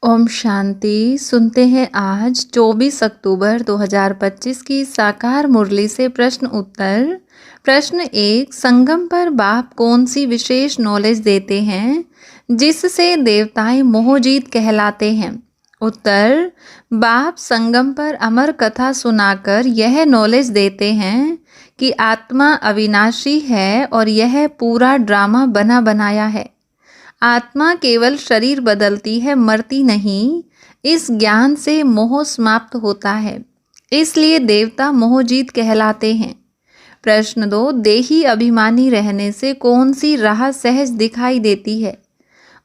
ओम शांति। सुनते हैं आज 24 अक्टूबर 2025 की साकार मुरली से प्रश्न उत्तर। प्रश्न 1, संगम पर बाप कौन सी विशेष नॉलेज देते हैं जिससे देवताएं मोहजीत कहलाते हैं? उत्तर, बाप संगम पर अमर कथा सुनाकर यह नॉलेज देते हैं कि आत्मा अविनाशी है और यह पूरा ड्रामा बना बनाया है। आत्मा केवल शरीर बदलती है, मरती नहीं। इस ज्ञान से मोह समाप्त होता है, इसलिए देवता मोहजीत कहलाते हैं। प्रश्न 2, देही अभिमानी रहने से कौन सी राह सहज दिखाई देती है?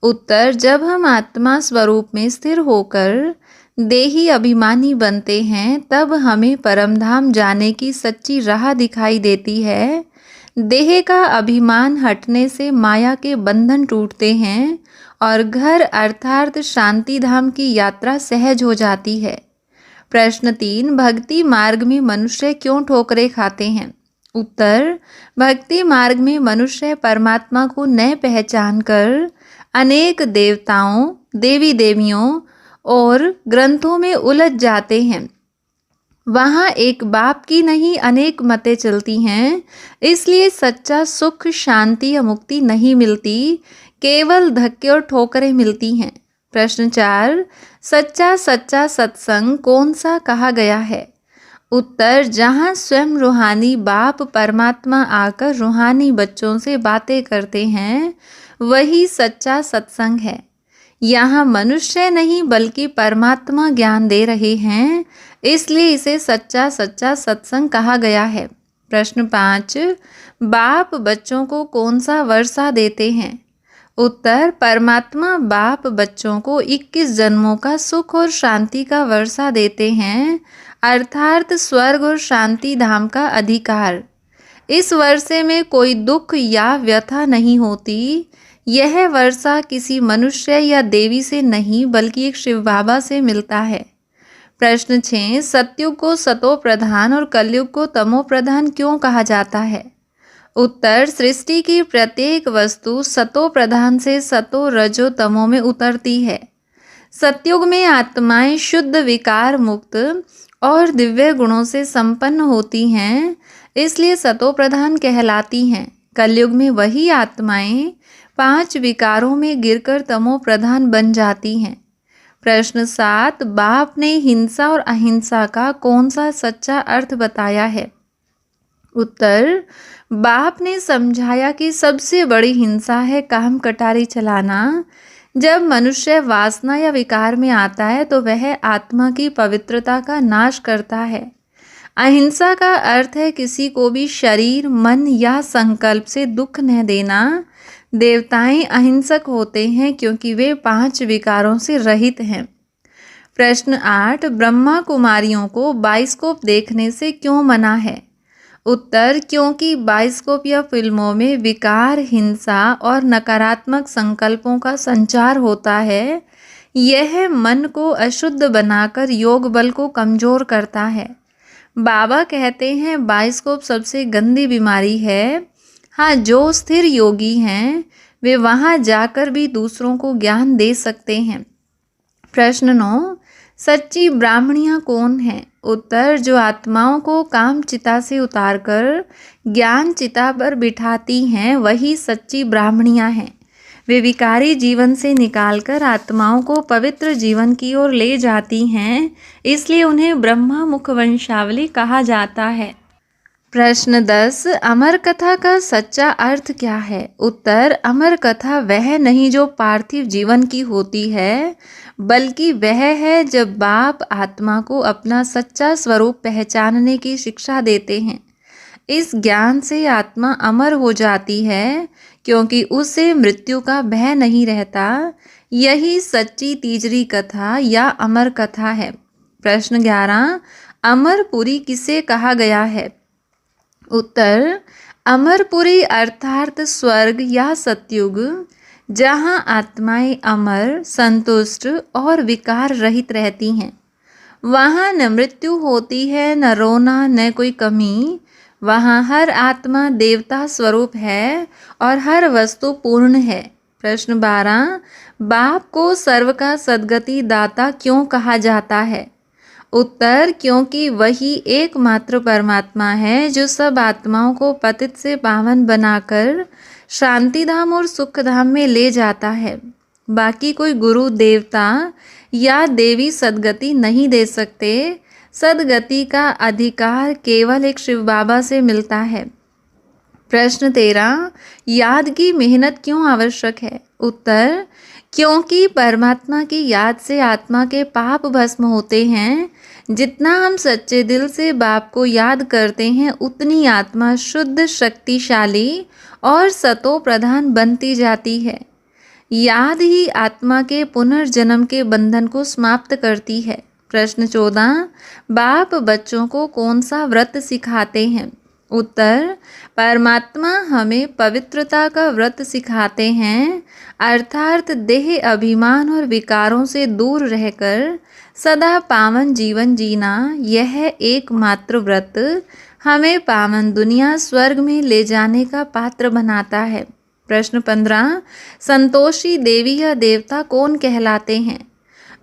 उत्तर, जब हम आत्मा स्वरूप में स्थिर होकर देही अभिमानी बनते हैं तब हमें परमधाम जाने की सच्ची राह दिखाई देती है। देह का अभिमान हटने से माया के बंधन टूटते हैं और घर अर्थात शांति धाम की यात्रा सहज हो जाती है। प्रश्न 3, भक्ति मार्ग में मनुष्य क्यों ठोकरें खाते हैं? उत्तर, भक्ति मार्ग में मनुष्य परमात्मा को न पहचान कर अनेक देवताओं, देवी देवियों और ग्रंथों में उलझ जाते हैं। वहाँ एक बाप की नहीं अनेक मतें चलती हैं, इसलिए सच्चा सुख, शांति या मुक्ति नहीं मिलती, केवल धक्के और ठोकरें मिलती हैं। प्रश्न 4, सच्चा सत्संग कौन सा कहा गया है? उत्तर, जहाँ स्वयं रूहानी बाप परमात्मा आकर रूहानी बच्चों से बातें करते हैं, वही सच्चा सत्संग है। यहाँ मनुष्य नहीं बल्कि परमात्मा ज्ञान दे रहे हैं, इसलिए इसे सच्चा सत्संग कहा गया है। प्रश्न 5, बाप बच्चों को कौन सा वर्षा देते हैं? उत्तर, परमात्मा बाप बच्चों को 21 जन्मों का सुख और शांति का वर्षा देते हैं, अर्थात स्वर्ग और शांति धाम का अधिकार। इस वर्षे में कोई दुख या व्यथा नहीं होती। यह वर्षा किसी मनुष्य या देवी से नहीं बल्कि एक शिव बाबा से मिलता है। प्रश्न 6, सतयुग को सतो प्रधान और कलयुग को तमो प्रधान क्यों कहा जाता है? उत्तर, सृष्टि की प्रत्येक वस्तु सतो प्रधान से सतो रजो तमो में उतरती है। सतयुग में आत्माएं शुद्ध, विकार मुक्त और दिव्य गुणों से संपन्न होती हैं, इसलिए सतो प्रधान कहलाती हैं। कलयुग में वही आत्माएं 5 विकारों में गिरकर तमो प्रधान बन जाती हैं। प्रश्न 7, बाप ने हिंसा और अहिंसा का कौन सा सच्चा अर्थ बताया है? उत्तर, बाप ने समझाया कि सबसे बड़ी हिंसा है काम कटारी चलाना। जब मनुष्य वासना या विकार में आता है तो वह आत्मा की पवित्रता का नाश करता है। अहिंसा का अर्थ है किसी को भी शरीर, मन या संकल्प से दुख न देना। देवताएं अहिंसक होते हैं क्योंकि वे 5 विकारों से रहित हैं। प्रश्न 8, ब्रह्मा कुमारियों को बाइस्कोप देखने से क्यों मना है? उत्तर, क्योंकि बाइस्कोप या फिल्मों में विकार, हिंसा और नकारात्मक संकल्पों का संचार होता है। यह मन को अशुद्ध बनाकर योग बल को कमजोर करता है। बाबा कहते हैं बाइस्कोप सबसे गंदी बीमारी है। हाँ, जो स्थिर योगी हैं वे वहाँ जाकर भी दूसरों को ज्ञान दे सकते हैं। प्रश्न 9, सच्ची ब्राह्मणियाँ कौन हैं? उत्तर, जो आत्माओं को काम चिता से उतारकर ज्ञान चिता पर बिठाती हैं वही सच्ची ब्राह्मणियाँ हैं। वे विकारी जीवन से निकालकर आत्माओं को पवित्र जीवन की ओर ले जाती हैं, इसलिए उन्हें ब्रह्मा मुख वंशावली कहा जाता है। प्रश्न 10, अमर कथा का सच्चा अर्थ क्या है? उत्तर, अमर कथा वह नहीं जो पार्थिव जीवन की होती है, बल्कि वह है जब बाप आत्मा को अपना सच्चा स्वरूप पहचानने की शिक्षा देते हैं। इस ज्ञान से आत्मा अमर हो जाती है क्योंकि उसे मृत्यु का भय नहीं रहता। यही सच्ची तीजरी कथा या अमर कथा है। प्रश्न 11, अमरपुरी किसे कहा गया है? उत्तर, अमरपुरी अर्थात स्वर्ग या सतयुग, जहाँ आत्माएं अमर, संतुष्ट और विकार रहित रहती हैं। वहाँ न मृत्यु होती है, न रोना, न कोई कमी। वहाँ हर आत्मा देवता स्वरूप है और हर वस्तु पूर्ण है। प्रश्न 12, बाप को सर्व का सद्गति दाता क्यों कहा जाता है? उत्तर, क्योंकि वही एकमात्र परमात्मा है जो सब आत्माओं को पतित से पावन बनाकर शांति धाम और सुख धाम में ले जाता है। बाकी कोई गुरु, देवता या देवी सद्गति नहीं दे सकते। सद्गति का अधिकार केवल एक शिव बाबा से मिलता है। प्रश्न 13, याद की मेहनत क्यों आवश्यक है? उत्तर, क्योंकि परमात्मा की याद से आत्मा के पाप भस्म होते हैं। जितना हम सच्चे दिल से बाप को याद करते हैं, उतनी आत्मा शुद्ध, शक्तिशाली और सतो प्रधान बनती जाती है। याद ही आत्मा के पुनर्जन्म के बंधन को समाप्त करती है। प्रश्न 14, बाप बच्चों को कौन सा व्रत सिखाते हैं? उत्तर, परमात्मा हमें पवित्रता का व्रत सिखाते हैं, अर्थात देह अभिमान और विकारों से दूर रहकर सदा पावन जीवन जीना। यह एकमात्र व्रत हमें पावन दुनिया स्वर्ग में ले जाने का पात्र बनाता है। प्रश्न 15, संतोषी देवी या देवता कौन कहलाते हैं?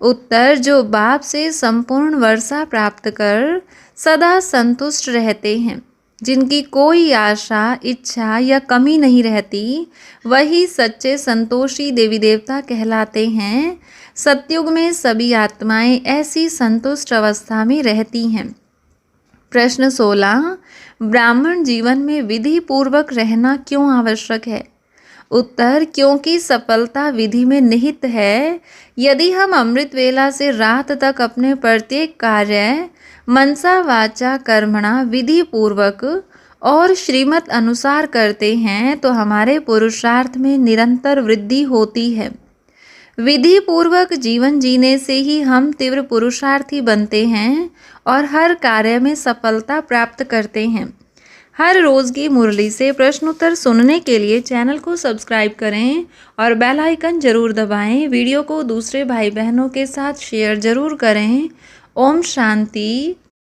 उत्तर, जो बाप से संपूर्ण वर्षा प्राप्त कर सदा संतुष्ट रहते हैं, जिनकी कोई आशा, इच्छा या कमी नहीं रहती, वही सच्चे संतोषी देवी देवता कहलाते हैं। सतयुग में सभी आत्माएं ऐसी संतुष्ट अवस्था में रहती हैं। प्रश्न 16, ब्राह्मण जीवन में विधि पूर्वक रहना क्यों आवश्यक है? उत्तर, क्योंकि सफलता विधि में निहित है। यदि हम अमृत वेला से रात तक अपने प्रत्येक कार्य मनसा वाचा कर्मणा विधि पूर्वक और श्रीमत अनुसार करते हैं तो हमारे पुरुषार्थ में निरंतर वृद्धि होती है। विधि पूर्वक जीवन जीने से ही हम तीव्र पुरुषार्थी बनते हैं और हर कार्य में सफलता प्राप्त करते हैं। हर रोज़ की मुरली से प्रश्न उत्तर सुनने के लिए चैनल को सब्सक्राइब करें और बेल आइकन जरूर दबाएं। वीडियो को दूसरे भाई बहनों के साथ शेयर जरूर करें। ओम शांति।